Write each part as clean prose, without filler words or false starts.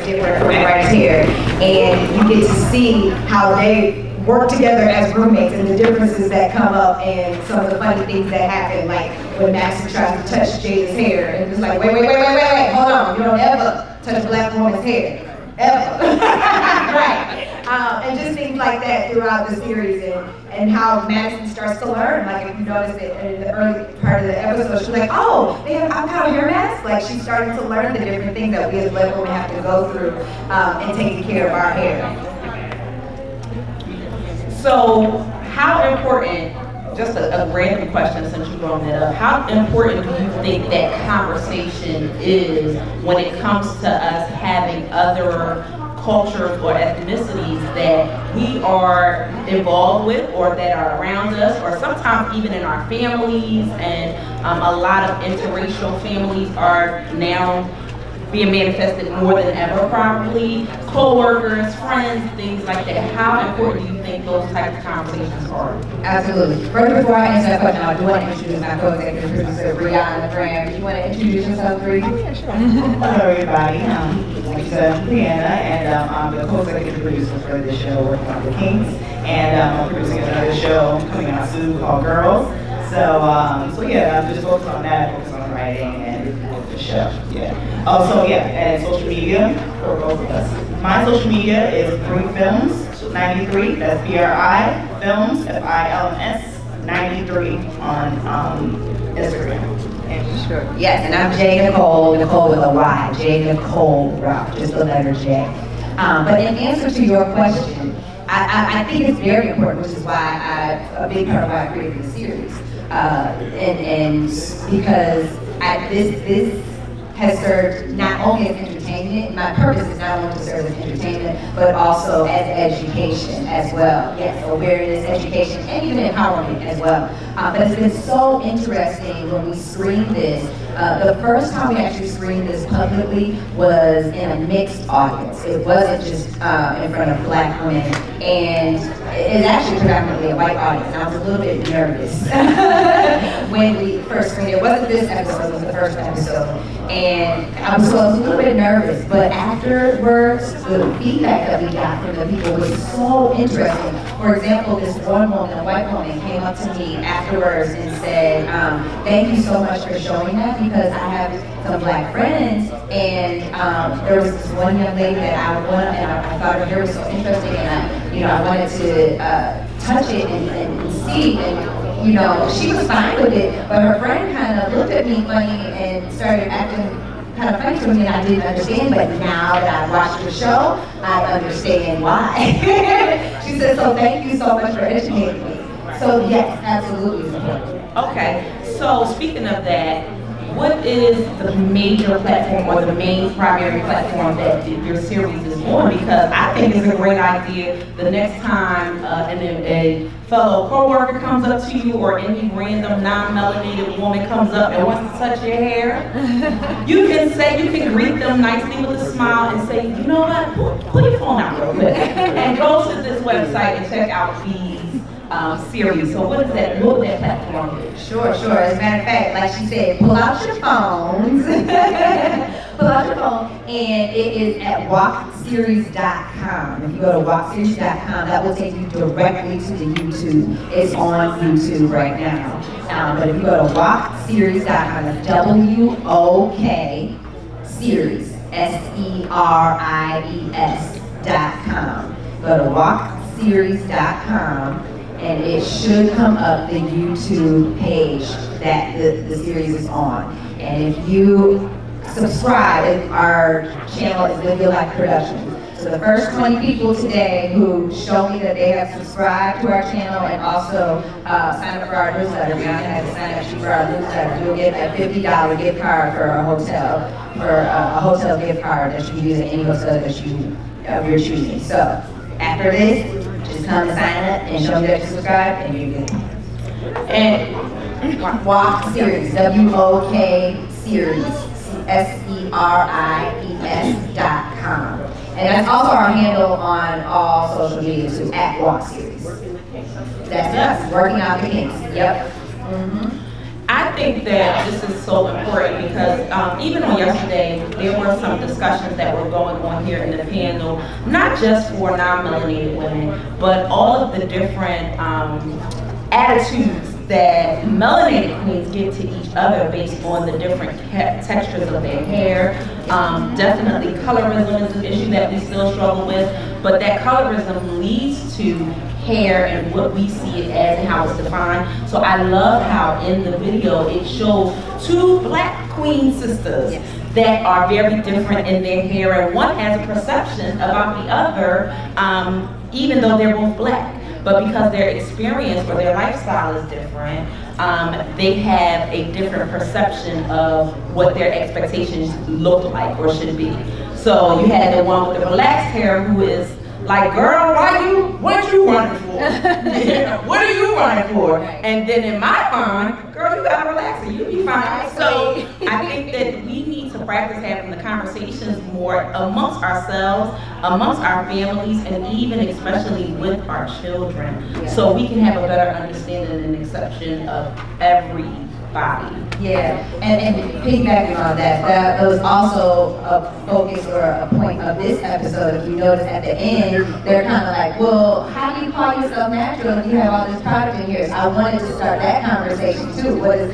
different writers here, and you get to see how they work together as roommates and the differences that come up and some of the funny things that happen, like when Madison tries to touch Jada's hair, and it's like, wait, hold on, you don't ever touch a black woman's hair, ever. Right. And just things like that throughout the series, and how Madison starts to learn. Like if you notice it in the early part of the episode, she's like, oh, they have avocado hair masks? Like she's starting to learn the different things that we as black women have to go through in taking care of our hair. So how important, just a random question since you brought that up, how important do you think that conversation is when it comes to us having other cultures or ethnicities that we are involved with or that are around us, or sometimes even in our families, and a lot of interracial families are now being manifested more than ever, probably, co-workers, friends, things like that. How important do you think those types of conversations are? Absolutely. First, before I answer that question, I do want to introduce my co-executive producer, Brianna Graham. Do you want to introduce yourself, Bree? Yeah, sure. Hello, everybody. Like you said, I'm Brianna, and I'm the co-executive producer for this show, working on the Kinks, and I'm producing another show coming out soon called Girls. So yeah, I'm just focused on that, focused on writing and the show. Yeah. Also, yeah, and social media for both of us. My social media is Bree Films 93. That's BRI Films FILMS 93 on Instagram. Sure. Yes, and I'm J. Nycole with a Y. J. Nycole Rock, just the letter J. But in answer to your question, I think it's very important, which is why a big part of why I created the series. And because this has served not only as entertainment, my purpose is not only to serve as entertainment, but also as education as well. Yes, awareness, education, and even empowerment as well. But it's been so interesting when we screened this. The first time we actually screened this publicly was in a mixed audience. It wasn't just in front of black women, and it's actually predominantly a white audience. And I was a little bit nervous when we first screened it. It wasn't this episode, it was the first episode. And I was a little bit nervous, but afterwards, the feedback that we got from the people was so interesting. For example, this one woman, a white woman, came up to me afterwards and said, thank you so much for showing that, because I have some black friends, and there was this one young lady that I thought her hair was so interesting, and I wanted to touch it and see, and she was fine with it, but her friend kind of looked at me funny and started acting kind of funny to me, and I didn't understand, but now that I've watched the show, I understand why. She said, so thank you so much for educating me. So yes, absolutely. Okay, so speaking of that, what is the major platform or the main primary platform that your series is on? Because I think it's a great idea the next time a fellow coworker comes up to you, or any random non-melanated woman comes up and wants to touch your hair, you can greet them nicely with a smile and say, you know what, pull your phone out real quick and go to this website and check out these series. So what would that platform be? Sure. As a matter of fact, like she said, pull out your phones. Pull out your phone, and it is at walkseries.com. If you go to walkseries.com, that will take you directly to the YouTube. It's on YouTube right now. But if you go to walkseries.com, that's WOK series, SERIES.com. Go to walkseries.com. And it should come up the YouTube page that the series is on. And if you subscribe, our channel is Live Your Life Productions. So the first 20 people today who show me that they have subscribed to our channel and also sign up for our newsletter, Brianna has a sign up sheet for our newsletter, you'll get a $50 gift card for a hotel gift card that you can use at any hotel that you're choosing. So after this, just come and sign up and show me that you subscribe, and you're good. And WOK series, WOK series, SERIES.com. And that's also our handle on all social media too, at WOK series. That's us, working out the kinks. Yep. I think that this is so important because even on yesterday, there were some discussions that were going on here in the panel, not just for non-melanated women, but all of the different attitudes that melanated queens give to each other based on the different textures of their hair. Definitely colorism is an issue that we still struggle with, but that colorism leads to hair and what we see it as and how it's defined. So I love how in the video it shows two black queen sisters that are very different in their hair, and one has a perception about the other, even though they're both black. But because their experience or their lifestyle is different, they have a different perception of what their expectations look like or should be. So you had the one with the relaxed hair who is like, girl, what you running for? What are you running for? And then in my mind, girl, you gotta relax and you'll be fine. So I think that we need to practice having the conversations more amongst ourselves, amongst our families, and even especially with our children, so we can have a better understanding and acceptance of everybody. Yeah, and piggybacking on that, that was also a focus or a point of this episode. If you notice at the end, they're kind of like, well, how do you call yourself natural if you have all this product in here? So I wanted to start that conversation too. What is,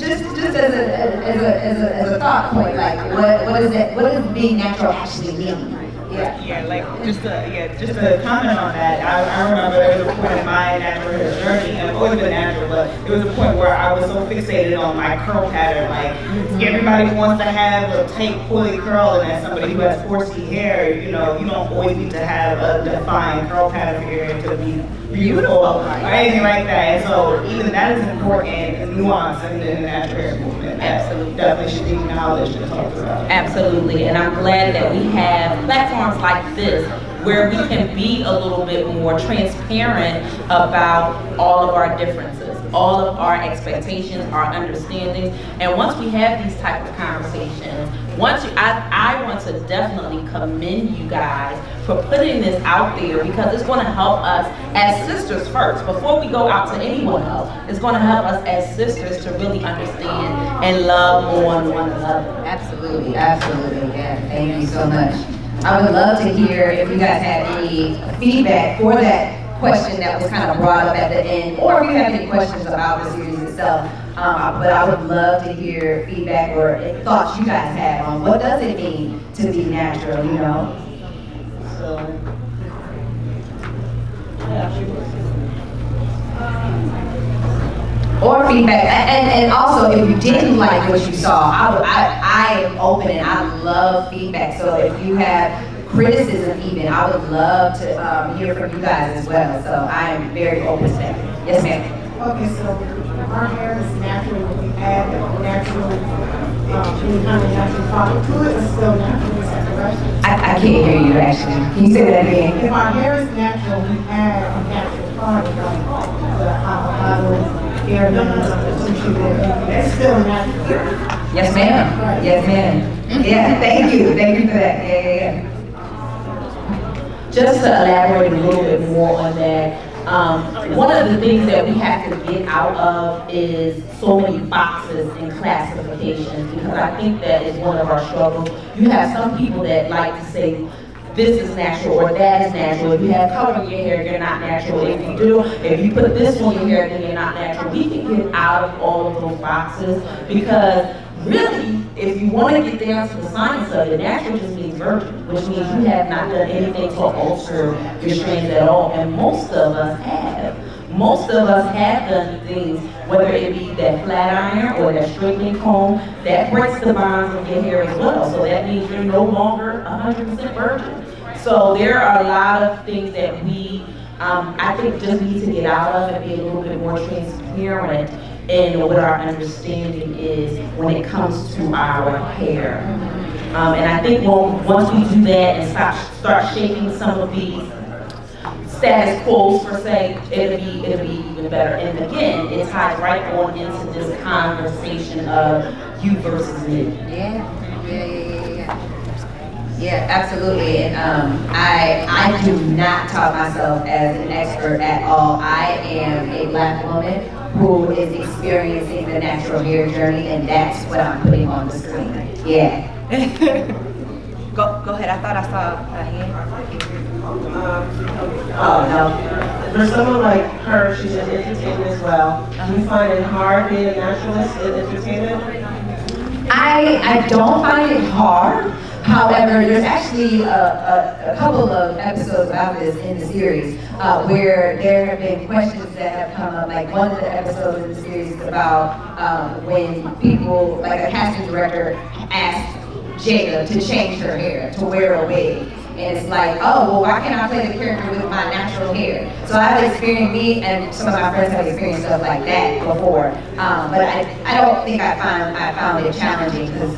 just as a thought point, like what does being natural actually mean? Just to comment on that, I remember there was a point in my natural hair journey, and I've always been natural, but there was a point where I was so fixated on my curl pattern. Like, everybody wants to have a tight, coily curl, and as somebody who has 4C hair, you don't always need to have a defined curl pattern for your hair to be beautiful or anything like that. And so even that is important nuance in the natural hair movement. Absolutely. Definitely should be acknowledged and talked about. Absolutely, and I'm glad that we have platforms like this where we can be a little bit more transparent about all of our differences, all of our expectations, our understandings. And once we have these type of conversations, I want to definitely commend you guys for putting this out there, because it's going to help us as sisters first. Before we go out to anyone else, it's going to help us as sisters to really understand and love on one another. Absolutely, absolutely, yeah. Thank you so much. I would love to hear if you guys had any feedback for that question that was kind of brought up at the end, or if you have any questions about the series itself. But I would love to hear feedback or thoughts you guys have on what does it mean to be natural, Or feedback, and also if you didn't like what you saw, I am open and I love feedback. So if you have criticism even, I would love to hear from you guys as well. So I am very open to that. Yes, ma'am. Okay, so our hair is natural. We add natural, any kind of natural product to it, it's still natural. Is that correct? I can't hear you actually. Can you say that again? If our hair is natural, we add a natural product like the avocado, hair that's still natural. Yes, ma'am. Yes, ma'am. Yeah, thank you. Thank you for that. Yeah. Just to elaborate a little bit more on that, one of the things that we have to get out of is so many boxes and classifications, because I think that is one of our struggles. You have some people that like to say, this is natural or that is natural. If you have color in your hair, you're not natural. If you put this on your hair, then you're not natural. We can get out of all of those boxes, because really, if you want to get down to the science of it, natural just means virgin, which means you have not done anything to alter your strands at all. And most of us have. Most of us have done things, whether it be that flat iron or that straightening comb, that breaks the bonds of your hair as well. So that means you're no longer 100% virgin. So there are a lot of things that we, I think, just need to get out of and be a little bit more transparent in what our understanding is when it comes to our hair. And I think once we do that and start shaking some of these status quos per se, it'll be even better. And again, it ties right on into this conversation of you versus me. Yeah, absolutely. And I do not talk myself as an expert at all. I am a Black woman who is experiencing the natural hair journey, and that's what I'm putting on the screen. Yeah. Go ahead. I thought I saw a hand. Oh no. For someone like her, she's an entertainer as well. Do you find it hard being a naturalist in entertainment? I don't find it hard. However, there's actually a couple of episodes about this in the series where there have been questions that have come up. Like one of the episodes in the series is about when people, like a casting director, asked Jada to change her hair, to wear a wig. And it's like, oh, well, why can't I play the character with my natural hair? So I've experienced, me and some of my friends have experienced stuff like that before. But I don't think I found it challenging because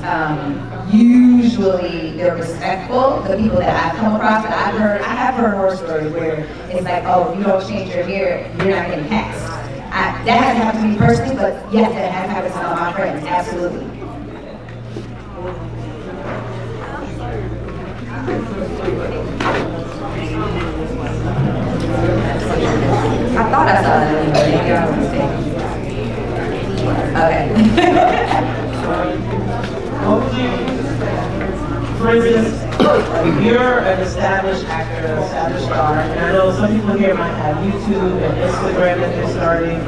usually they're respectful, the people that I've come across. But I have heard horror stories where it's like, oh, if you don't change your hair, you're not getting cast. That hasn't happened to me personally, but yes, that has happened to some of my friends, absolutely. I thought I saw that, but maybe I was mistaken. Okay. For instance, you're an established actor, an established star, and I know some people here might have YouTube and Instagram that they're starting.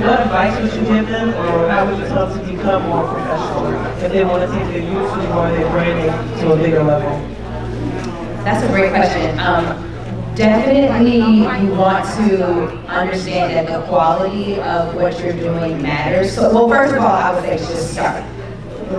What advice would you give them, or how would you tell them to become more professional if they want to take their YouTube or their branding to a bigger level? That's a great question. Definitely you want to understand that the quality of what you're doing matters. So, well, first of all, I would say just start.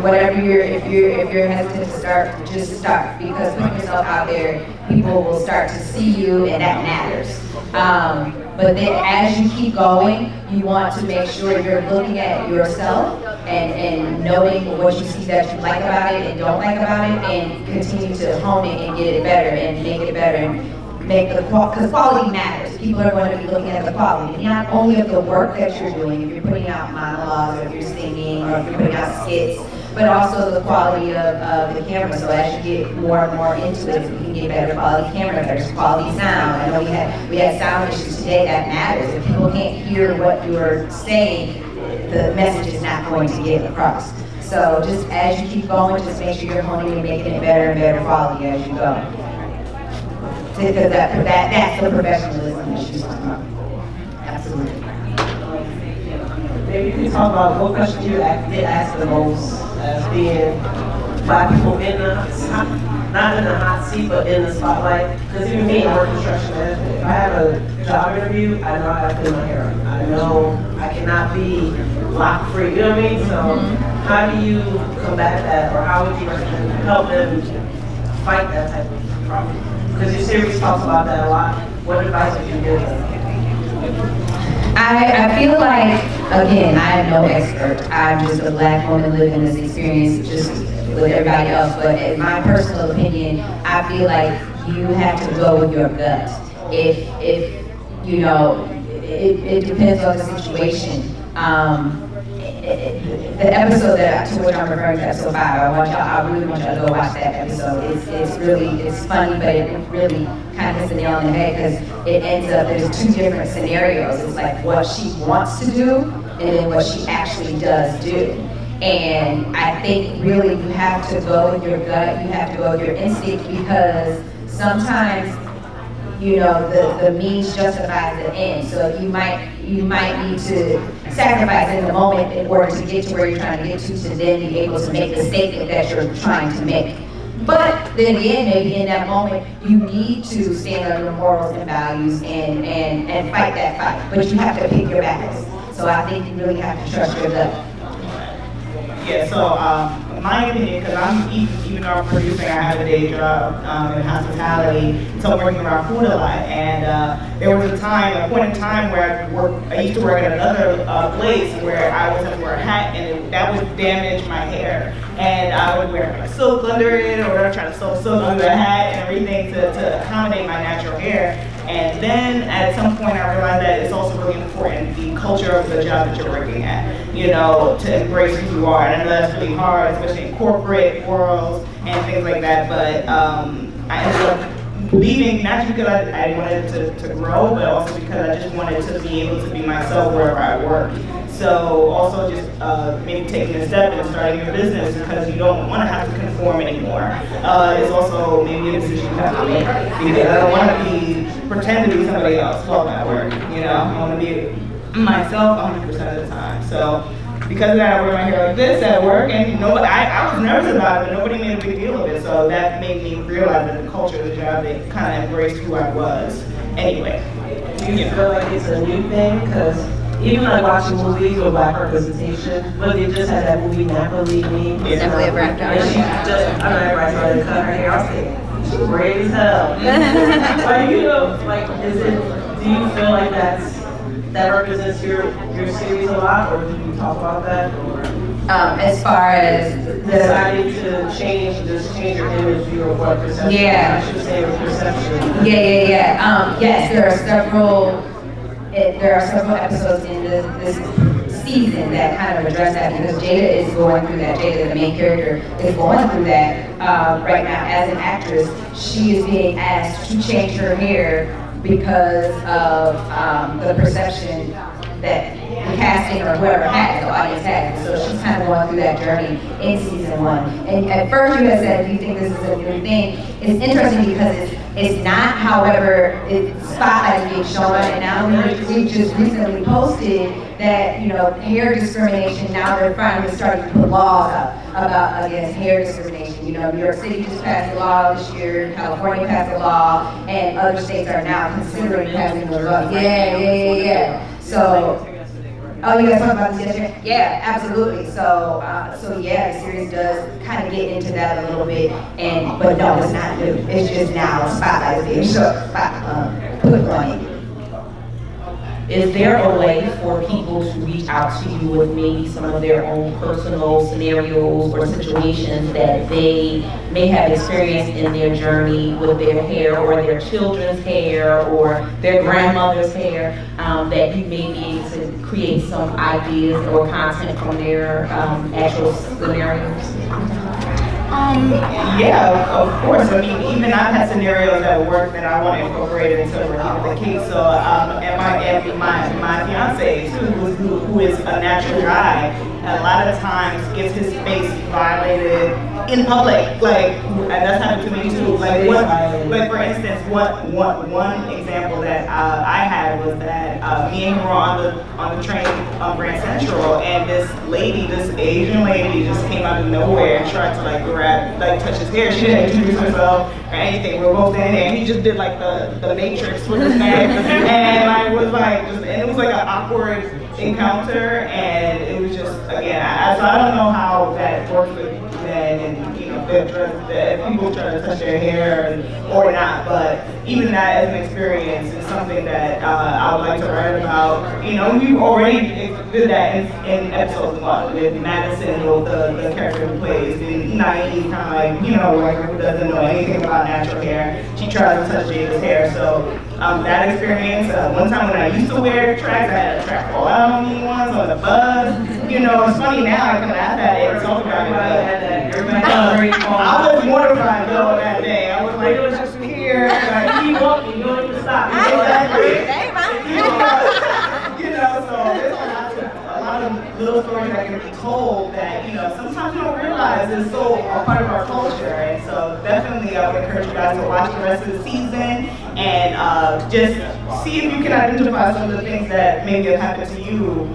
Whatever if you're hesitant to start, just start, because putting yourself out there, people will start to see you, and that matters. But then as you keep going, you want to make sure you're looking at yourself and knowing what you see that you like about it and don't like about it, and continue to hone it and get it better and make it better and make because quality matters. People are going to be looking at the quality, not only of the work that you're doing, if you're putting out monologues, or if you're singing, or if you're putting out skits, but also the quality of the camera. So as you get more and more into it, if you can get better quality camera, better quality sound. I know we had sound issues today. That matters. If people can't hear what you're saying, the message is not going to get across. So just as you keep going, just make sure you're honing and making it better and better quality as you go. Because that's the professionalism that she's talking about. Absolutely. Maybe you can talk about what question you get asked the most as being Black people in the not in the hot seat, but in the spotlight. Because even me, I work construction management. If I have a job interview, I know I have to put my hair up. I know I cannot be lock free. You know what I mean? So how do you combat that, or how would you help them fight that type of problem? Because your series talks about that a lot. What advice would you give them? I feel like, again, I am no expert. I'm just a Black woman living this experience just with everybody else. But in my personal opinion, I feel like you have to go with your gut. If you know, it depends on the situation. The episode to which I'm referring to, episode 5, I really want y'all to go watch that episode. It's funny, but it really kind of hits the nail on the head, because it ends up, there's 2 different scenarios. It's like what she wants to do, and then what she actually does do. And I think really you have to go with your gut, you have to go with your instinct, because sometimes, you know, the means justifies the end. So you might need to sacrifice in the moment in order to get to where you're trying to get to then be able to make the statement that you're trying to make. But then again, maybe in that moment, you need to stand on your morals and values and fight that fight. But you have to pick your battles. So I think you really have to trust your gut. Yeah, so my opinion, because even though I'm producing, I have a day job in hospitality, so I'm working around food a lot. And there was a point in time where I used to work at another place where I would have to wear a hat, and that would damage my hair. And I would wear like silk under it, or whatever, try to sew silk under the hat and everything to accommodate my natural hair. And then at some point I realized that it's also really important, the culture of the job that you're working at, you know, to embrace who you are. And I know that's really hard, especially in corporate worlds and things like that, but I ended up leaving, not just because I wanted to grow, but also because I just wanted to be able to be myself wherever I work. So also just maybe taking a step and starting your business because you don't want to have to conform anymore. It's also maybe a decision you have to make because I don't want to pretend to be somebody else while I'm at work. You know, I want to be myself 100% of the time. So because of that, I wear my hair like this at work, and nobody, I was nervous about it, but nobody made a big deal of it. So that made me realize that the culture of the job, they kind of embraced who I was. Anyway. Do you feel like it's a new thing? Because even like watching movies with black representation, but they just had that movie Nycole. Definitely a black guy. And she just, I know everybody started to cut her hair. I was thinking, she's brave as hell. But you know, like, do you feel like that represents your series a lot, or do you talk about that? Or As far as deciding to change your image, your what perception? Yeah. I should say your perception. Yes, there are several episodes in this season that kind of address that because Jada is going through that. Jada, the main character, is going through that right now as an actress. She is being asked to change her hair because of the perception that the casting or whoever has, the audience has. So she's kind of going through that journey in season 1. And at first you had said, do you think this is a new thing? It's interesting because it's not, however, spotlight is being shown, and now we just recently posted that, you know, hair discrimination, now they're finally starting to put laws up about against hair discrimination. You know, New York City just passed a law this year, California passed a law, and other states are now considering passing the law. Yeah. So, oh, you guys talking about this yesterday? Yeah, absolutely. So yeah, the series does kind of get into that a little bit, but no, it's not new. It's just now a spotlight is being put on it. Is there a way for people to reach out to you with maybe some of their own personal scenarios or situations that they may have experienced in their journey with their hair or their children's hair or their grandmother's hair, that you may be able to create some ideas or content from their actual scenarios? Yeah, of course. I mean, even I've had scenarios at work that I want to incorporate into working with the Kinks. So, and my fiance too, who is a natural guy, a lot of times gets his face violated in public. Like, and that's happened to me too. Like for instance, one example that I had was that me and him were on the train on Grand Central, and this Asian lady just came out of nowhere and tried to touch his hair. She didn't introduce herself or anything. We were both in there, and he just did like the Matrix with his neck, and I was like, and it was like an awkward encounter, and it was just again. So I don't know how that works with men, and you know, if people try to touch their hair or not. But even that as an experience is something that I would like to write about. You know, we already did that in episode 1 with Madison, the character who plays the naive kind of who doesn't know anything about natural hair. She tries to touch Jada's hair. So that experience. One time when I used to wear tracks, I had a track fall out on me once on the bus. You know, it's funny now I can laugh at it and talk about it. I was mortified though that day. I was like, it was just here. Like, keep walking, you don't even stop. You know, so there's a lot of little stories that can be told that, you know, sometimes you don't realize is so a part of our culture. And so definitely I would encourage you guys to watch the rest of the season and just see if you can identify some of the things that maybe have happened to you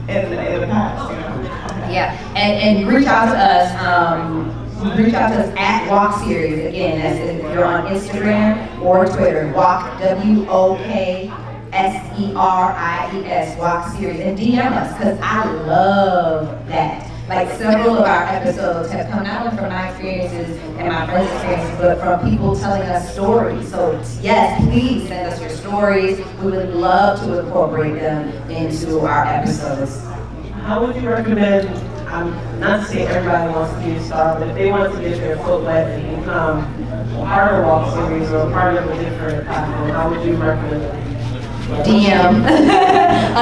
in the past, you know. Yeah, and reach out to us. Reach out to us at Walk Series. Again, that's if you're on Instagram or Twitter. Walk, WOKSERIES, Walk Series, and DM us because I love that. Like several of our episodes have come not only from my experiences and my friends' experiences, but from people telling us stories. So yes, please send us your stories. We would love to incorporate them into our episodes. How would you recommend, not to say everybody wants to be a star, but if they want to get their foot wet and become part of a Walk Series or part of a different platform, how would you recommend it? DM.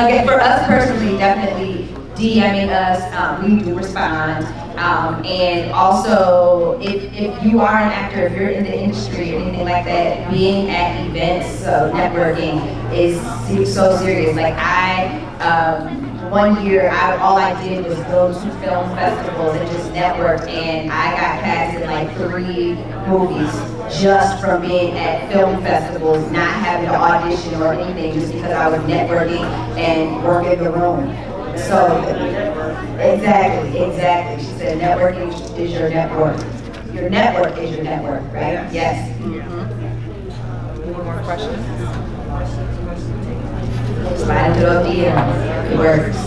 Okay, for us personally, definitely DMing us. We do respond. And also, if you are an actor, if you're in the industry or anything like that, being at events, so networking is so serious. Like one year, all I did was go to film festivals and just network, and I got cast in like 3 movies just from being at film festivals, not having to audition or anything, just because I was networking and working the room. So, exactly. She said networking is your network. Your network is your network, right? Yes. Any more questions? Slide into those DMs. It works.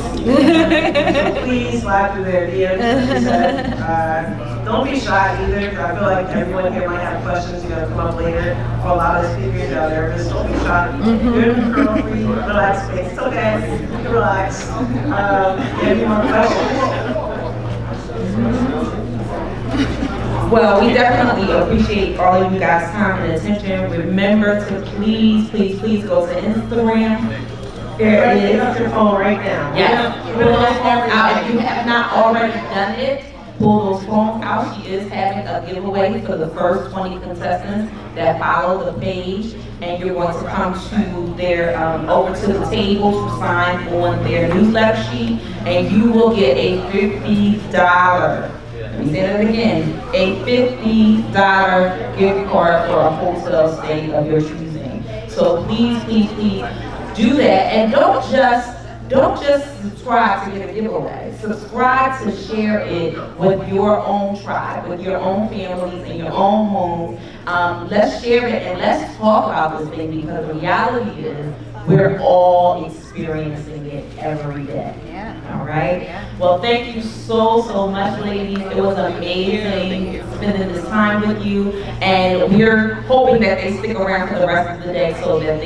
Please slide through their DMs. Don't be shy either, because I feel like everyone here might have questions you're going to come up later. For a lot of the speakers that are nervous, don't be shy. You're in the curl-free, relaxed space. It's okay. Relax. Any more questions? Well, we definitely appreciate all of you guys' time and attention. Remember to please go to Instagram. Everybody pick up your phone right now. Yes. Pull those phones out. If you have not already done it, pull those phones out. She is having a giveaway for the first 20 contestants that follow the page. And you're going to come to their, over to the table to sign on their newsletter sheet. And you will get a $50, let me say that again, a $50 gift card for a hotel stay of your choosing. So please do that, and don't just subscribe to get a giveaway. Subscribe to share it with your own tribe, with your own families, in your own homes. Let's share it and let's talk about this thing, because the reality is we're all experiencing it every day. All right. Well, thank you so much, ladies. It was amazing spending this time with you, and we're hoping that they stick around for the rest of the day so that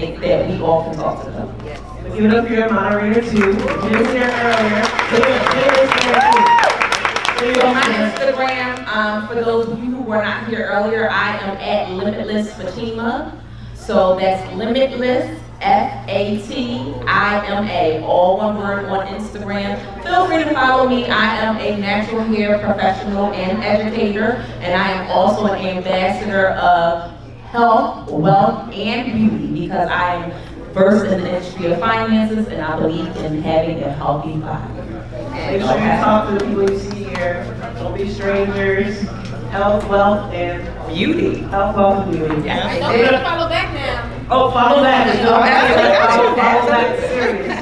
we all can talk to them. Give it up for your moderator too. Jim's here earlier. So my Instagram, for those of you who were not here earlier, I am at Limitless Fatima. So that's Limitless Fatima, all one word on Instagram. Feel free to follow me. I am a natural hair professional and educator, and I am also an ambassador of health, wealth, and beauty, because I am versed in the industry of finances, and I believe in having a healthy body. Make sure you talk to the people you see here. Don't be strangers. Health, wealth, and beauty. Health, wealth, and beauty. Yeah. Don't forget to follow back now. Oh, follow back. Follow back. Serious.